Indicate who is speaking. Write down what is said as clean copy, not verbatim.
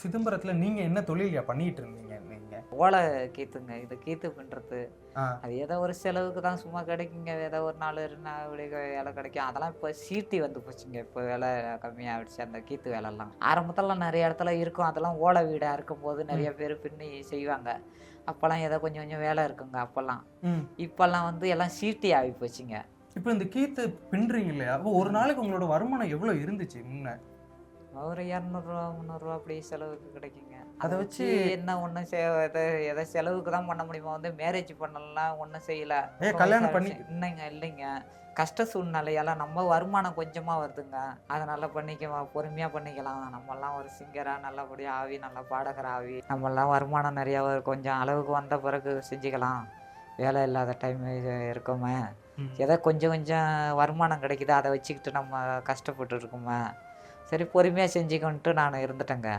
Speaker 1: சிதம்பரத்துல நீங்க என்ன தொழில்யா பண்ணிட்டு இருந்தீங்க நீங்க?
Speaker 2: ஓலை கீத்துங்க. இது கீத்து பின்றது.
Speaker 1: ஆ.
Speaker 2: அது ஏதோ ஒரு செலவுக்கு தான் சும்மா கிடைக்குங்க. ஏதோ ஒரு 4 இப்படி வேலை கிடைக்கும். அதெல்லாம் இப்போ சீட்டி வந்து போச்சுங்க. இப்போ விலை கம்மியாகிடுச்சு அந்த கீத்து வேலைலாம். ஆரம்பத்துல நெறைய இடத்துல இருக்கும். அதெல்லாம் ஓலை வீடா இருக்கும்போது நெறைய பேர் பின்னி செய்வாங்க. அப்போலாம் ஏதோ கொஞ்சம் கொஞ்சம் வேலை இருக்குங்க அப்போலாம். இப்போல்லாம் வந்து எல்லாம் சீட்டி ஆகி போச்சுங்க.
Speaker 1: இப்போ இந்த கீத்து பின்றீங்க இல்லையா? அப்போ ஒரு நாளைக்கு உங்களோட வருமானம் எவ்வளவு இருந்துச்சு முன்ன?
Speaker 2: ஒரு 200 300 அப்படி செலவுக்கு கிடைக்குங்க.
Speaker 1: அத
Speaker 2: அதை
Speaker 1: வச்சு
Speaker 2: வச்சு என்ன ஒன்றும் எதை செலவுக்கு தான் பண்ண முடியுமா? வந்து மேரேஜ் பண்ணலாம் ஒன்றும் செய்யல.
Speaker 1: கல்யாணம் பண்ணி
Speaker 2: இல்லைங்க. கஷ்ட சூழ்நிலையால நம்ம வருமானம் கொஞ்சமா வருதுங்க. அதனால பொறுமையா பண்ணிக்கலாம். நம்மலாம் ஒரு சிங்கரா நல்லபடியா ஆவி, நல்ல பாடகர் ஆவி, நம்மலாம் வருமானம் நிறையா கொஞ்சம் அளவுக்கு வந்த பிறகு செஞ்சுக்கலாம். வேலை இல்லாத டைம் இருக்கோமே, ஏதோ கொஞ்சம் கொஞ்சம் வருமானம் கிடைக்குது, அதை வச்சுக்கிட்டு நம்ம கஷ்டப்பட்டு இருக்கோமே, சரி பொறுமையாக செஞ்சுக்கோன்ட்டு நான் இருந்துட்டேங்க.